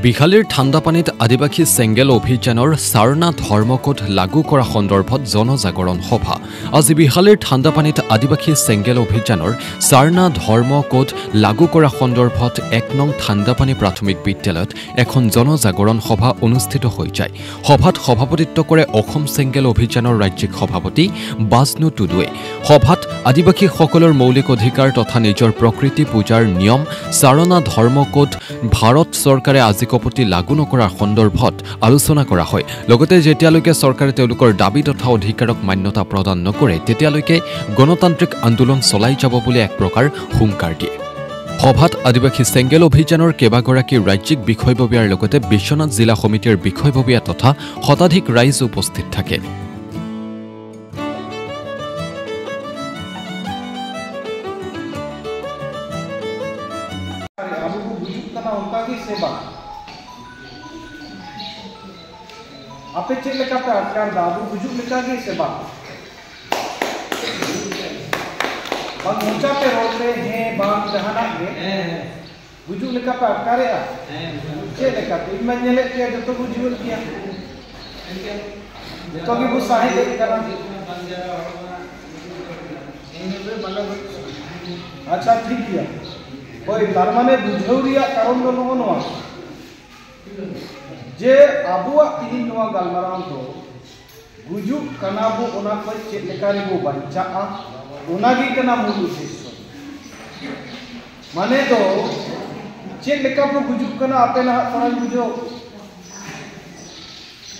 বিহালীৰ ঠাণ্ডাপানীত আদিবাসী চেংগেল অভিযানৰ সাৰনা ধৰ্মকোড লাগু কৰা সন্দৰ্ভত জনজাগৰণ সভা। আজি বিহালীৰ ঠাণ্ডাপানীত আদিবাসী চেংগেল অভিযানৰ সাৰনা ধৰ্মকোড লাগু কৰা সন্দৰ্ভত ১ নং ঠাণ্ডাপানী প্ৰাথমিক বিদ্যালয়ত এখন জনজাগৰণ সভা অনুষ্ঠিত হৈ যায়। সভাত সভাপতিত্ব কৰে অসম চেংগেল অভিযানৰ ৰাজ্যিক সভাপতি বাজনু টুডুৱে। সভাত আদিবাসীসকলৰ মৌলিক অধিকাৰ তথা নিজৰ প্ৰকৃতি পূজাৰ নিয়ম সাৰনা ধৰ্মকোড ভাৰত চৰকাৰে আজিকপতি লাগু নকৰাৰ সন্দৰ্ভত আলোচনা কৰা হয়। লগতে যেতিয়ালৈকে চৰকাৰে তেওঁলোকৰ দাবী তথা অধিকাৰক মান্যতা প্ৰদান নকৰে তেতিয়ালৈকে গণতান্ত্ৰিক আন্দোলন চলাই যাব বুলি এক প্ৰকাৰ হুংকাৰ দিয়ে। সভাত আদিবাসী চেংগেল অভিযানৰ কেইবাগৰাকী ৰাজ্যিক বিষয়ববীয়াৰ লগতে বিশ্বনাথ জিলা সমিতিৰ বিষয়ববীয়া তথা শতাধিক ৰাইজ উপস্থিত থাকে। आपे चेक लेका पे अटकार दाबू गुजुक लेका के सेवा बांग ऊंचा पे रोते हैं बांग जहाना के गुजुक लेका पे अटकारे आ चेक लेका पे इमन नेले के जतो गुजुल किया तो की बुस साहे के करा अच्छा ठीक किया कोई तार माने बुझौरिया कारण दो नोआ जे आबुआ तीन नोआ गालमाराव दो गुजुक कनाबो ओना को चेक लेकारि बो बंचा ओनागी कना मूल उद्देश्य माने दो चेक लेका बो गुजुक कना आपे ना तरन बुझो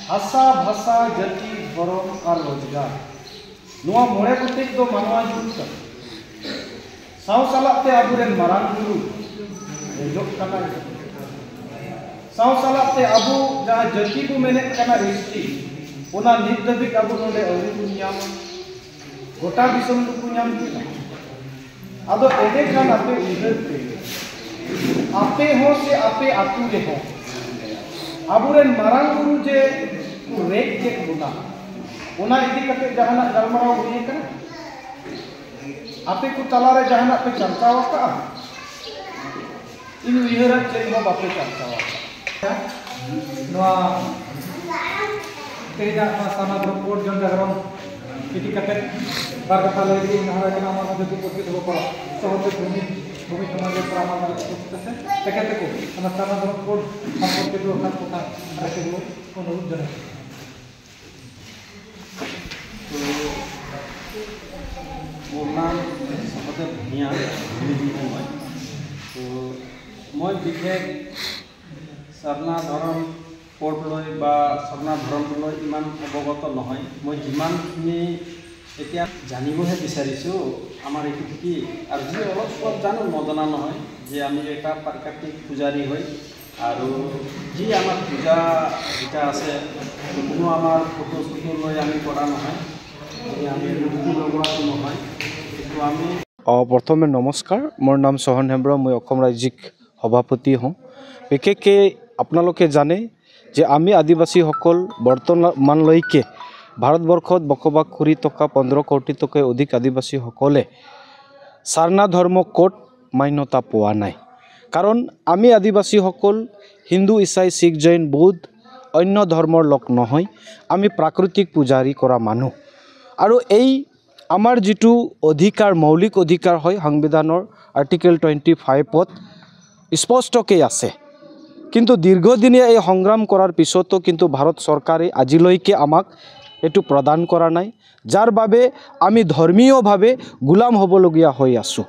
भाषा भाषा जाति धर्म और रोजगार नोआ मोड़े कुटिक दो मानवा जुट साव सालाते आबुरेन मारांग गुरु जोक कना साव सालाते आबू जहाँ जाति को मेने कना रिश्ती ओना नित दबिक आबू नोडे अवरी कुनियाम गोटा बिसम को कुनियाम किना आदो एडे खान आपे उधर पे आपे हो से आपे आतु ले हो आबूरेन मारांग गुरु जे रेक के गुना ओना इदी कते जहाना गलमाराव होई कना आपे को तलारे जहाना पे चर्चा वका इन विहरा चेन हो बापे चर्चा वका नोआ तेजा साना ग्रुप जनजागरण इति कते बार कथा लगे नहरा के नाम में जति उपस्थित हो पड़ा सहते भूमि समाज प्रामा में उपस्थित है तकते को साना ग्रुप संपर्क के खास कथा रखे हो अनुरोध जन मोरनाम सहते भनिया तो মই বিশেষ সারনা ধরম কোড লৈ বা সারনা ধরম লৈ ইমান অবগত নহয়। মই যিমানখিনি এতিয়া জানিবহে বিচাৰিছোঁ আমাৰ এইটো কি আৰু যি অলপ অলপ জানো নজনা নহয় যে আমি এটা প্ৰাকৃতিক পূজাৰী হৈ আৰু যি আমাৰ পূজা যেটা আছে কোনো আমাৰ ফটো লৈ আমি কৰা নহয় আমি মূৰ্তি লগোৱাটো নহয় কিন্তু আমি प्रथमे नमस्कार मोर नाम सोहन हेम्ब्र मैं अखम राज्यिक सभापति हूँ। विशेषके आपनालोके जाने जे आमी आदिवासी सकल बर्तमानলৈকে भारतवर्षत बसबास करि थका 15 कोटितকৈ अधिक आदिवासी सकले सारना धर्म कोड मान्यता पोৱা নাই। कारण आमी आदिवासी सकल हिंदू ईसाई सिख जैन बौद्ध अन्य धर्मर लोक নহয়। आमी प्राकृतिक पूजारी करा मानु और এই आमार जिटू अधिकार मौलिक अधिकार है संविधानर आर्टिकल 25 स्पष्टके आछे किन्तु दीर्घदिनिया এই সংগ্राम करार पिछतो किन्तु भारत सरकारे आजिলৈকে आमाक एटू प्रदान करा नाई जार बाबे आमी धर्मीय भावे गुलाम हबलगिया हई आसु।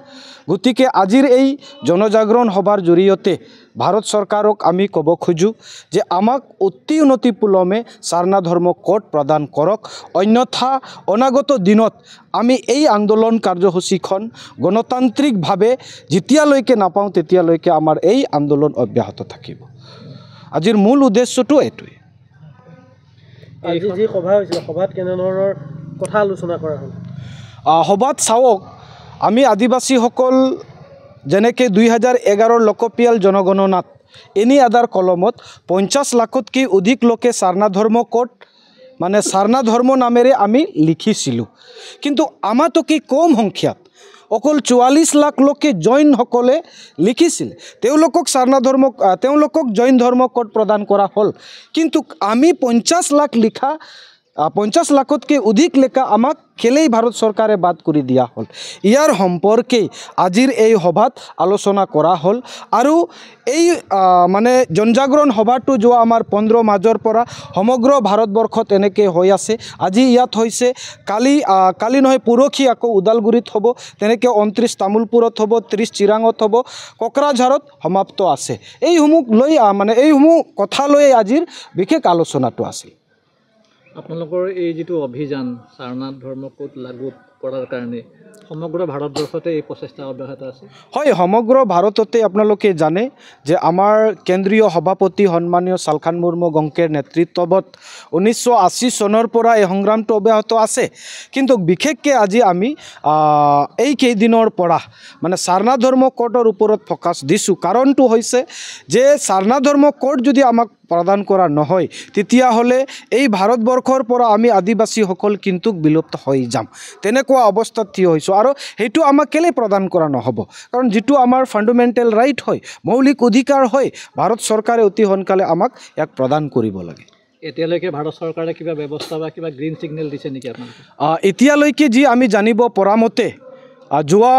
गतिके आजिर এই जनजागरण सभार जरियते भारत सरकारक आमी कब खोजो जे आमाक अति उन्नतिपूलमे सारना धर्म कोड प्रदान करक अन्यथा अनागत दिनत आमी এই आंदोलन कार्यसूचीखन गणतांत्रिक भावे जेतियाলৈকে नापाওঁ तेतियाলৈকে आमार এই आंदोलन अब्याहत থাকিব। आजिर मूल उद्देश्यটো एटुৱে। আজি যে সভা হৈছিল সভাত কেনেধৰণৰ কথা আলোচনা কৰা হ'ল? সভাত চাওক আমি আদিবাসীসকল যেনেকৈ 2011 লোকপিয়াল জনগণনাত এনি আধাৰ কলমত 50 লাখতকৈ অধিক লোকে সাৰনা ধৰ্ম কোড মানে সাৰনা ধৰ্ম নামেৰে আমি লিখিছিলোঁ কিন্তু আমাতকৈ কম সংখ্যাত অকল 44 লাখ লোকে জৈনসকলে লিখিছিল তেওঁলোকক জৈন ধৰ্ম কোড প্ৰদান কৰা হ'ল কিন্তু আমি 50 লাখ লিখা 50 লাখতকৈ অধিক লেখা আমাক কেলেই ভাৰত চৰকাৰে বাদ কৰি দিয়া হ'ল ইয়াৰ সম্পৰ্কে আজিৰ এই সভাত আলোচনা কৰা হ'ল আৰু এই মানে জনজাগৰণ সভাটো যোৱা আমাৰ 15 মাৰ্চৰ পৰা সমগ্ৰ ভাৰতবৰ্ষত এনেকৈ হৈ আছে আজি ইয়াত হৈছে কালি নহয় পৰহি আকৌ ওদালগুৰিত হ'ব তেনেকৈ 29 তামুলপুৰত হ'ব 30 চিৰাঙত হ'ব কোকৰাঝাৰত সমাপ্ত আছে এইসমূহ লৈ মানে এইসমূহ কথা লৈ আজিৰ বিশেষ আলোচনাটো আছিল আপোনালোকৰ এই যিটো অভিযান সাৰনাথ ধৰ্ম কোড লাগু কৰাৰ কাৰণে সমগ্ৰ ভাৰতবৰ্ষতে এই প্ৰচেষ্টা অব্যাহত আছে হয় সমগ্ৰ ভাৰততে আপোনালোকে জানে যে আমাৰ কেন্দ্ৰীয় সভাপতি সন্মানীয় চালখান মুৰ্মু গংকেৰ নেতৃত্বত 1980 চনৰ পৰা এই সংগ্ৰামটো অব্যাহত আছে কিন্তু বিশেষকৈ আজি আমি এই কেইদিনৰ পৰা মানে সাৰনাথ ধৰ্ম কোডৰ ওপৰত ফোকাছ দিছোঁ কাৰণটো হৈছে যে সাৰনাথ ধৰ্ম কোড যদি আমাক প্ৰদান কৰা নহয় তেতিয়াহ'লে এই ভাৰতবৰ্ষৰ পৰা আমি আদিবাসীসকল কিন্তু বিলুপ্ত হৈ যাম তেনেকুৱা অৱস্থাত থিয় হৈছোঁ আৰু সেইটো আমাক কেলে প্ৰদান কৰা নহ'ব কাৰণ যিটো আমাৰ ফাণ্ডামেণ্টেল ৰাইট হয় মৌলিক অধিকাৰ হয় ভাৰত চৰকাৰে অতি সোনকালে আমাক ইয়াক প্ৰদান কৰিব লাগে এতিয়ালৈকে ভাৰত চৰকাৰে কিবা ব্যৱস্থা বা কিবা গ্ৰীণ ছিগনেল দিছে নেকি আপোনালোকে এতিয়ালৈকে যি আমি জানিব পৰা মতে যোৱা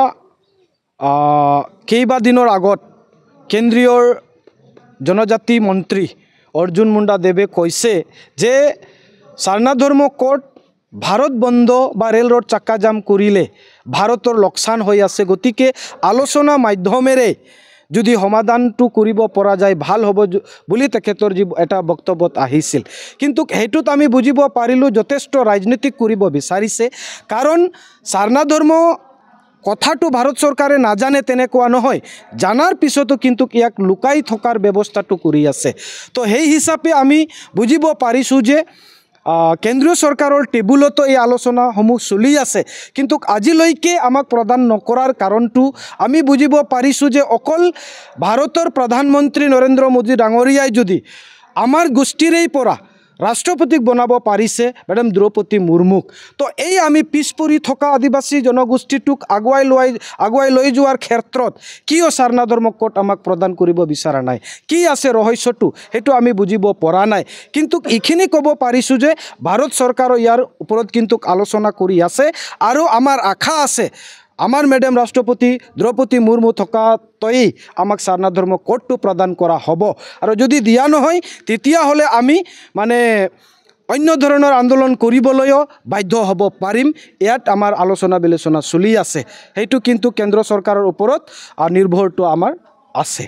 কেইবাদিনৰ আগত কেন্দ্ৰীয় জনজাতি মন্ত্ৰী অৰ্জুন মুণ্ডা দেৱে কৈছে যে সাৰনাথ ধৰ্ম কোড ভাৰত বন্ধ বা ৰেল ৰোড চাক্কা জাম কৰিলে ভাৰতৰ লোকচান হৈ আছে গতিকে আলোচনা মাধ্যমেৰে যদি সমাধানটো কৰিব পৰা যায় ভাল হ'ব বুলি তেখেতৰ যি এটা বক্তব্যত আহিছিল কিন্তু সেইটোত আমি বুজিব পাৰিলোঁ যথেষ্ট ৰাজনীতিক কৰিব বিচাৰিছে কাৰণ সাৰনাথ ধৰ্ম কথাটো ভাৰত চৰকাৰে নাজানে তেনেকুৱা নহয় জানাৰ পিছতো কিন্তু ইয়াক লুকাই থকাৰ ব্যৱস্থাটো কৰি আছে তো সেই হিচাপে আমি বুজিব পাৰিছোঁ যে কেন্দ্ৰীয় চৰকাৰৰ টেবুলতো এই আলোচনাসমূহ চলি আছে কিন্তু আজিলৈকে আমাক প্ৰদান নকৰাৰ কাৰণটো আমি বুজিব পাৰিছোঁ যে অকল ভাৰতৰ প্ৰধানমন্ত্ৰী নৰেন্দ্ৰ মোদী ডাঙৰীয়াই যদি আমাৰ গোষ্ঠীৰেই পৰা ৰাষ্ট্ৰপতিক বনাব পাৰিছে মেডাম দ্ৰৌপদী মুৰ্মুক তো এই আমি পিছ পৰি থকা আদিবাসী জনগোষ্ঠীটোক আগুৱাই লৈ যোৱাৰ ক্ষেত্ৰত কিয় সাৰনাথ ধৰ্ম কোড আমাক প্ৰদান কৰিব বিচৰা নাই কি আছে ৰহস্যটো সেইটো আমি বুজিব পৰা নাই কিন্তু এইখিনি ক'ব পাৰিছোঁ যে ভাৰত চৰকাৰে ইয়াৰ ওপৰত কিন্তু আলোচনা কৰি আছে আৰু আমাৰ আশা আছে আমাৰ মেডাম ৰাষ্ট্ৰপতি দ্ৰৌপদী মুৰ্মু থকাতই আমাক সাৰনাথ ধৰ্ম কোডটো প্ৰদান কৰা হ'ব আৰু যদি দিয়া নহয় তেতিয়াহ'লে আমি মানে অন্য ধৰণৰ আন্দোলন কৰিবলৈও বাধ্য হ'ব পাৰিম ইয়াত আমাৰ আলোচনা বিলোচনা চলি আছে সেইটো কিন্তু কেন্দ্ৰ চৰকাৰৰ ওপৰত নিৰ্ভৰটো আমাৰ আছে